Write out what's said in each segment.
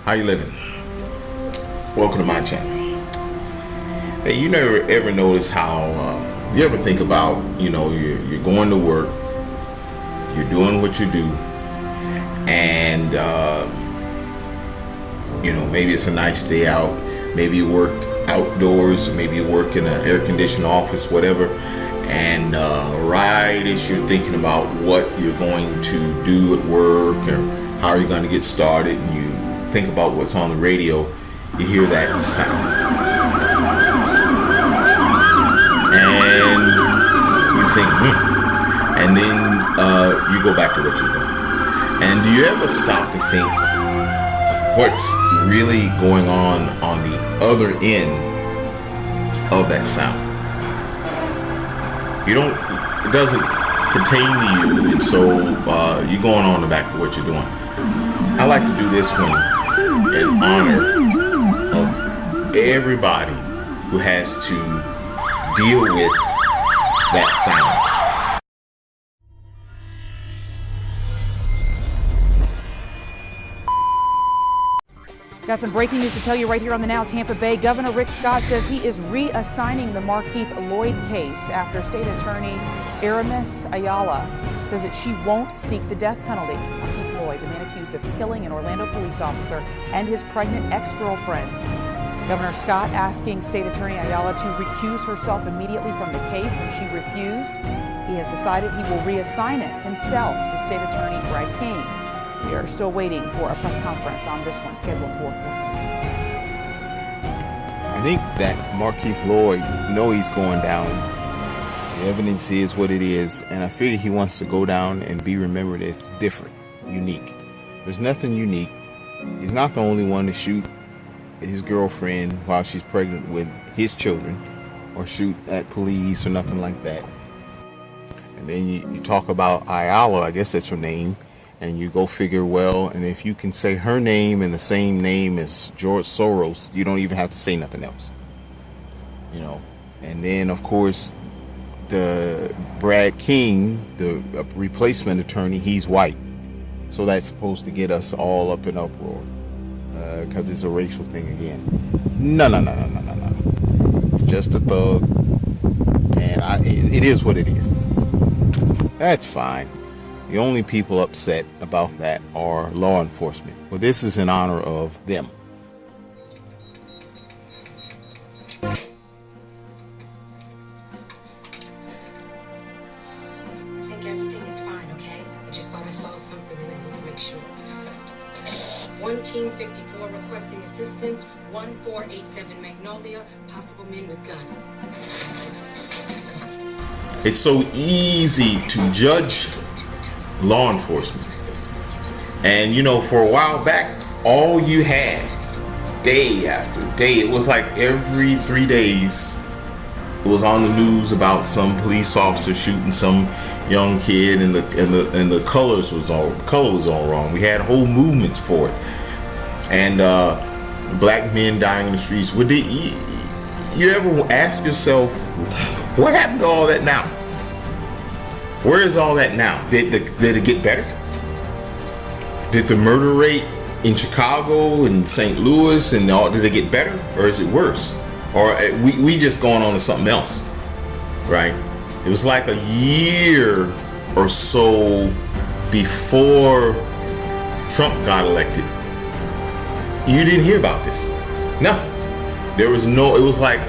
How you living? Welcome to my channel. Hey, you never ever notice how you ever think about, you're going to work, you're doing what you do, and maybe it's a nice day out, maybe you work outdoors, maybe you work in an air-conditioned office, whatever, and right as you're thinking about what you're going to do at work or how you're going to get started, and you think about what's on the radio, you hear that sound, and you think, and then you go back to what you're doing. And do you ever stop to think what's really going on the other end of that sound? It doesn't pertain to you, and so you're going on the back of what you're doing. I like to do this one in honor of everybody who has to deal with that sound. Got some breaking news to tell you right here on the Now Tampa Bay. Governor Rick Scott says he is reassigning the Markeith Loyd case after State Attorney Aramis Ayala says that she won't seek the death penalty. Markeith Loyd, the man accused of killing an Orlando police officer and his pregnant ex-girlfriend. Governor Scott asking State Attorney Ayala to recuse herself immediately from the case. When she refused, he has decided he will reassign it himself to State Attorney Brad King. We are still waiting for a press conference on this one scheduled for 4:30. I think that Markeith Loyd knows he's going down. The evidence is what it is, and I figure he wants to go down and be remembered as different, unique. There's nothing unique. He's not the only one to shoot his girlfriend while she's pregnant with his children, or shoot at police or nothing like that. And then you talk about Ayala, I guess that's her name, and you go figure, well, and if you can say her name and the same name as George Soros, you don't even have to say nothing else. And then of course the Brad King, the replacement attorney, he's white, so that's supposed to get us all up in uproar because it's a racial thing again. No, just a thug, and it is what it is. That's fine. The only people upset about that are law enforcement. Well, this is in honor of them. I think everything is fine, okay? I just thought I saw something and I need to make sure. 1 King 54 requesting assistance. 1487 Magnolia, possible men with guns. It's so easy to judge law enforcement, and for a while back, all you had, day after day, it was like every 3 days it was on the news about some police officer shooting some young kid, and the color was all wrong. We had whole movements for it, and black men dying in the streets. You ever ask yourself, what happened to all that now? Where is all that now? Did it get better? Did the murder rate in Chicago and St. Louis and all, did it get better, or is it worse? Or we just going on to something else, right? It was like a year or so before Trump got elected. You didn't hear about this. Nothing. It was like,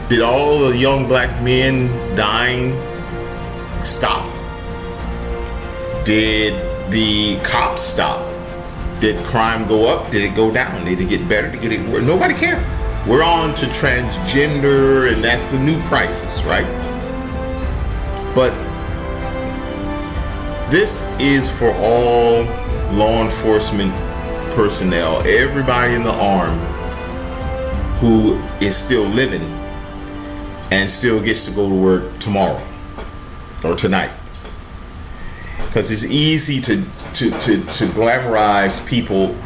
did all the young black men dying stop? Did the cops stop? Did crime go up? Did it go down? Did it get better? Did it get worse? Nobody cared. We're on to transgender, and that's the new crisis, right? But this is for all law enforcement personnel, everybody in the arm who is still living and still gets to go to work tomorrow or tonight. Because it's easy to glamorize people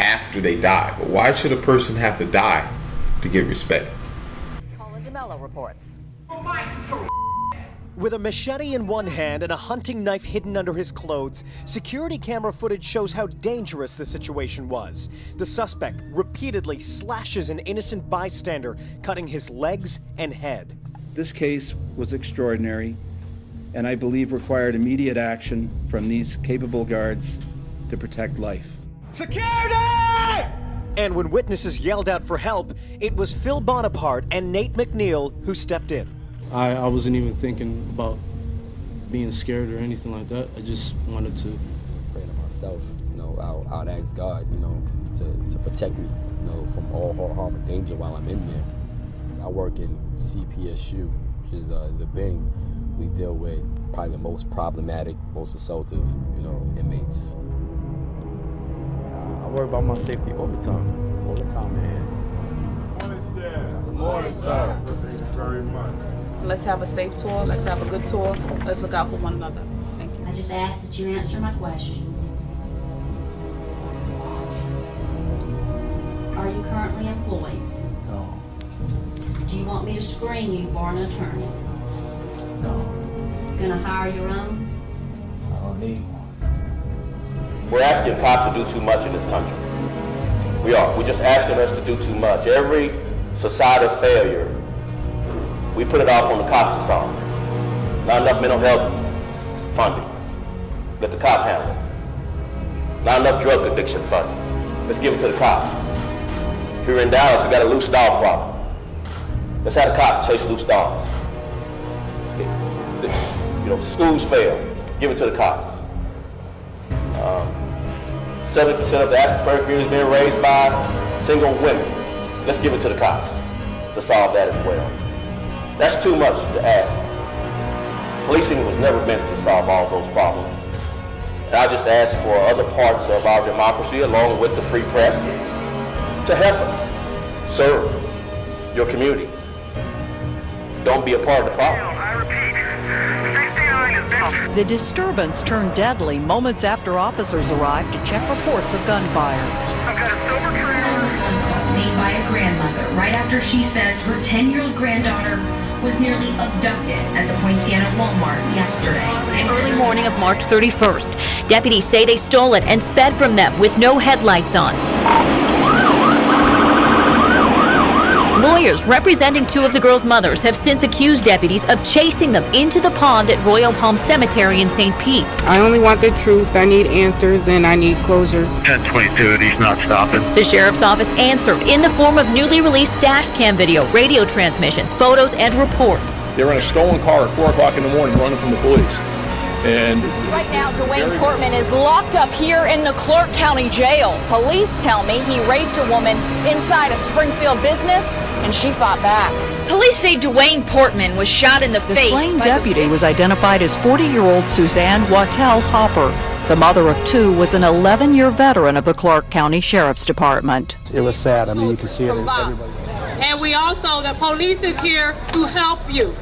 after they die. But why should a person have to die to get respect? Colin DeMello reports. With a machete in one hand and a hunting knife hidden under his clothes, security camera footage shows how dangerous the situation was. The suspect repeatedly slashes an innocent bystander, cutting his legs and head. This case was extraordinary, and I believe required immediate action from these capable guards to protect life. Security! And when witnesses yelled out for help, it was Phil Bonaparte and Nate McNeil who stepped in. I wasn't even thinking about being scared or anything like that. I just wanted to pray to myself. I'd ask God, to protect me, from all harm and danger while I'm in there. I work in CPSU, which is the Bing. We deal with probably the most problematic, most assaultive, inmates. I worry about my safety all the time, man. Morning, Stan. Good morning, sir. Thank you very much. Let's have a safe tour. Let's have a good tour. Let's look out for one another. Thank you. I just ask that you answer my questions. Are you currently employed? No. Do you want me to screen you for an attorney? No. Gonna hire your own? I don't need one. We're asking cops to do too much in this country. We are. We're just asking us to do too much. Every societal failure, we put it off on the cops to solve. Not enough mental health funding. Let the cop handle it. Not enough drug addiction funding. Let's give it to the cops. Here in Dallas, we got a loose dog problem. Let's have the cops chase loose dogs. Schools fail. Give it to the cops. 70% of the African community is being raised by single women. Let's give it to the cops to solve that as well. That's too much to ask. Policing was never meant to solve all those problems. And I just ask for other parts of our democracy, along with the free press, to help us serve your communities. Don't be a part of the problem. The disturbance turned deadly moments after officers arrived to check reports of gunfire. Made by a grandmother right after she says her 10-year-old granddaughter was nearly abducted at the Poinciana Walmart yesterday. The early morning of March 31st, deputies say they stole it and sped from them with no headlights on. Lawyers representing two of the girls' mothers have since accused deputies of chasing them into the pond at Royal Palm Cemetery in St. Pete. I only want the truth. I need answers and I need closure. 1022, and he's not stopping. The sheriff's office answered in the form of newly released dash cam video, radio transmissions, photos, and reports. They were in a stolen car at 4 o'clock in the morning running from the police. And right now, Dwayne Portman is locked up here in the Clark County Jail. Police tell me he raped a woman inside a Springfield business, and she fought back. Police say Dwayne Portman was shot in the face. The slain deputy was identified as 40-year-old Suzanne Wattell Hopper. The mother of two was an 11-year veteran of the Clark County Sheriff's Department. It was sad. I mean, you can see it in everybody. And we also, the police is here to help you.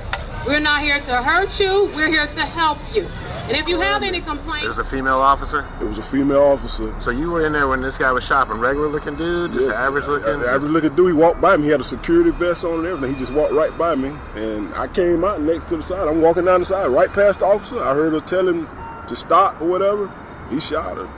We're not here to hurt you. We're here to help you. And if you have any complaints... It was a female officer? It was a female officer. So you were in there when this guy was shopping. Regular looking dude? Just yes, average looking? Average looking dude. He walked by me. He had a security vest on and everything. He just walked right by me. And I came out next to the side. I'm walking down the side, right past the officer. I heard her tell him to stop or whatever. He shot her.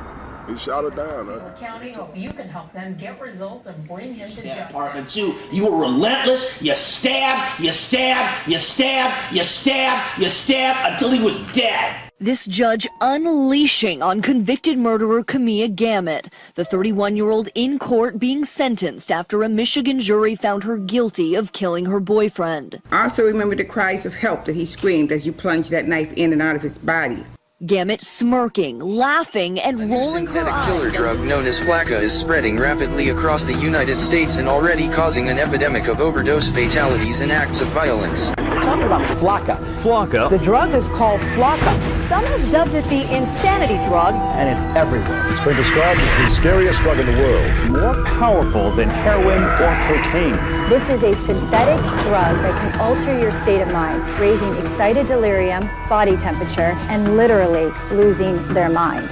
He shot her down. County, hope you can help them get results and bring him to justice. Department 2, you were relentless. You stabbed, you stabbed, you stabbed, you stabbed, you stabbed until he was dead. This judge unleashing on convicted murderer Camilla Gamet, the 31-year-old in court being sentenced after a Michigan jury found her guilty of killing her boyfriend. I also remember the cries of help that he screamed as you plunged that knife in and out of his body. Gamet smirking, laughing, and rolling her eyes. The killer drug known as Flakka is spreading rapidly across the United States and already causing an epidemic of overdose fatalities and acts of violence. We're talking about Flakka. Flakka. The drug is called Flakka. Some have dubbed it the insanity drug. And it's everywhere. It's been described as the scariest drug in the world. More powerful than heroin or cocaine. This is a synthetic drug that can alter your state of mind, raising excited delirium, body temperature, and literally losing their mind.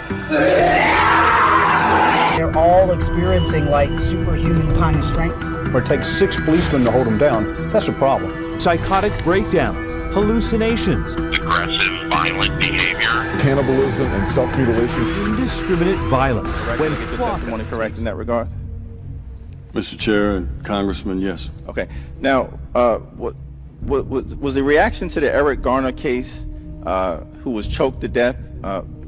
They're all experiencing like superhuman kind of strengths. Or it takes 6 policemen to hold them down. That's a problem. psychotic breakdowns, hallucinations, aggressive, violent behavior, cannibalism and self-mutilation, indiscriminate violence. When get the testimony correct in that regard? Mr. Chair and Congressman, yes. Okay. Now, what was the reaction to the Eric Garner case, who was choked to death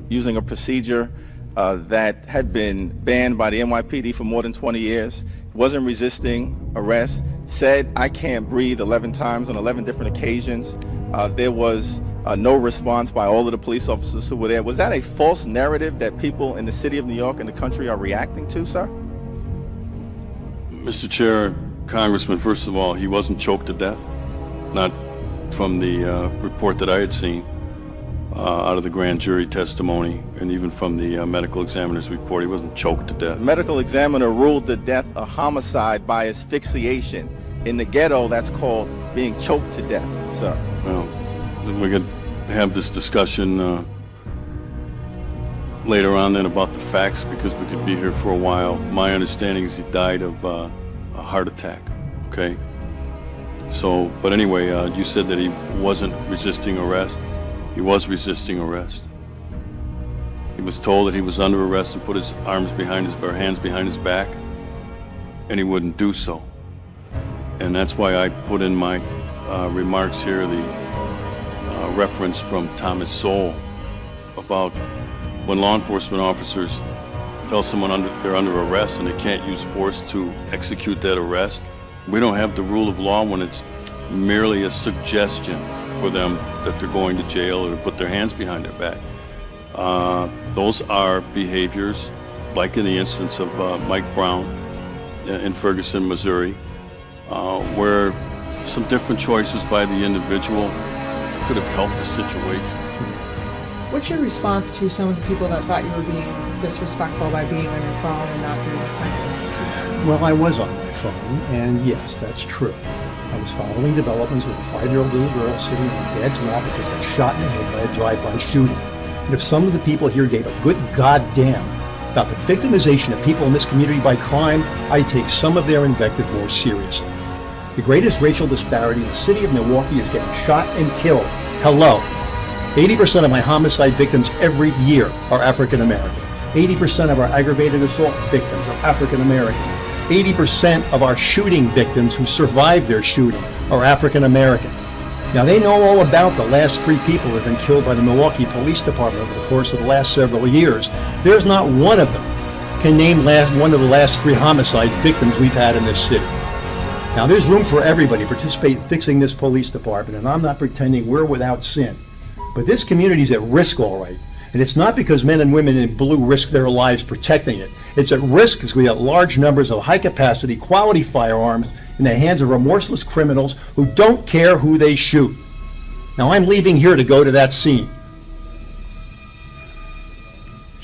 using a procedure that had been banned by the NYPD for more than 20 years, wasn't resisting arrest, said, "I can't breathe" 11 times on 11 different occasions. There was no response by all of the police officers who were there. Was that a false narrative that people in the city of New York and the country are reacting to, sir? Mr. Chair, Congressman, first of all, he wasn't choked to death. Not from the report that I had seen out of the grand jury testimony, and even from the medical examiner's report, he wasn't choked to death. The medical examiner ruled the death a homicide by asphyxiation. In the ghetto, that's called being choked to death, sir. Well, then we're going to have this discussion later on then about the facts, because we could be here for a while. My understanding is he died of a heart attack, okay? So, but anyway, you said that he wasn't resisting arrest. He was resisting arrest. He was told that he was under arrest and put his hands behind his back, and he wouldn't do so. And that's why I put in my remarks here the reference from Thomas Sowell about when law enforcement officers tell someone they're under arrest and they can't use force to execute that arrest. We don't have the rule of law when it's merely a suggestion for them that they're going to jail or to put their hands behind their back. Those are behaviors, like in the instance of Mike Brown in Ferguson, Missouri, where some different choices by the individual could have helped the situation. What's your response to some of the people that thought you were being disrespectful by being on your phone and not being attentive to them? Well, I was on my phone, and yes, that's true. I was following developments with a 5-year-old little girl sitting in her dad's lap that just got shot in the head by a drive-by shooting. And if some of the people here gave a good goddamn about the victimization of people in this community by crime, I'd take some of their invective more seriously. The greatest racial disparity in the city of Milwaukee is getting shot and killed. Hello. 80% of my homicide victims every year are African American. 80% of our aggravated assault victims are African American. 80% of our shooting victims who survived their shooting are African American. Now, they know all about the last 3 people who have been killed by the Milwaukee Police Department over the course of the last several years. There's not one of them can name one of the last 3 homicide victims we've had in this city. Now, there's room for everybody to participate in fixing this police department, and I'm not pretending we're without sin. But this community's at risk, all right. And it's not because men and women in blue risk their lives protecting it. It's at risk because we have large numbers of high-capacity, quality firearms in the hands of remorseless criminals who don't care who they shoot. Now, I'm leaving here to go to that scene.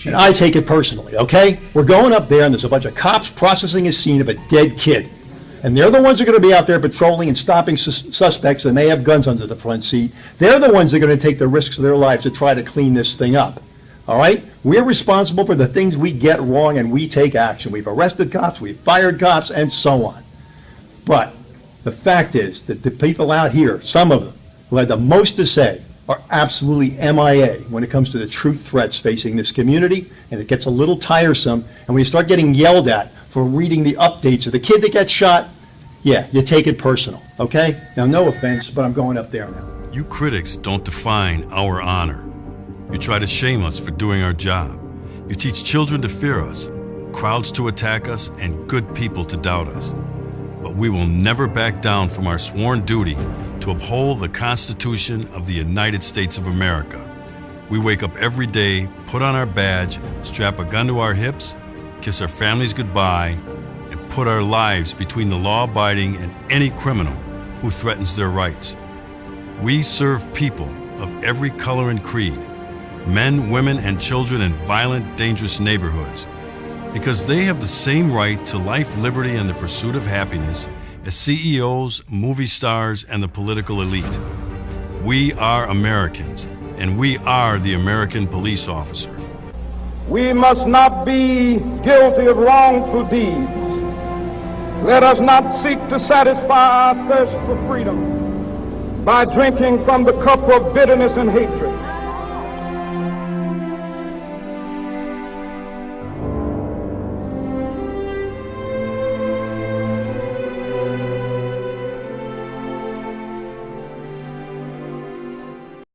And I take it personally, okay? We're going up there, and there's a bunch of cops processing a scene of a dead kid. And they're the ones that are going to be out there patrolling and stopping suspects that may have guns under the front seat. They're the ones that are going to take the risks of their lives to try to clean this thing up. All right? We're responsible for the things we get wrong, and we take action. We've arrested cops, we've fired cops, and so on. But the fact is that the people out here, some of them, who had the most to say, are absolutely MIA when it comes to the true threats facing this community, and it gets a little tiresome. And when you start getting yelled at for reading the updates of the kid that gets shot, yeah, you take it personal, okay? Now, no offense, but I'm going up there now. You critics don't define our honor. You try to shame us for doing our job. You teach children to fear us, crowds to attack us, and good people to doubt us. But we will never back down from our sworn duty to uphold the Constitution of the United States of America. We wake up every day, put on our badge, strap a gun to our hips, kiss our families goodbye, and put our lives between the law-abiding and any criminal who threatens their rights. We serve people of every color and creed, men, women, and children in violent, dangerous neighborhoods, because they have the same right to life, liberty, and the pursuit of happiness as CEOs, movie stars, and the political elite. We are Americans, and we are the American police officer. We must not be guilty of wrongful deeds. Let us not seek to satisfy our thirst for freedom by drinking from the cup of bitterness and hatred.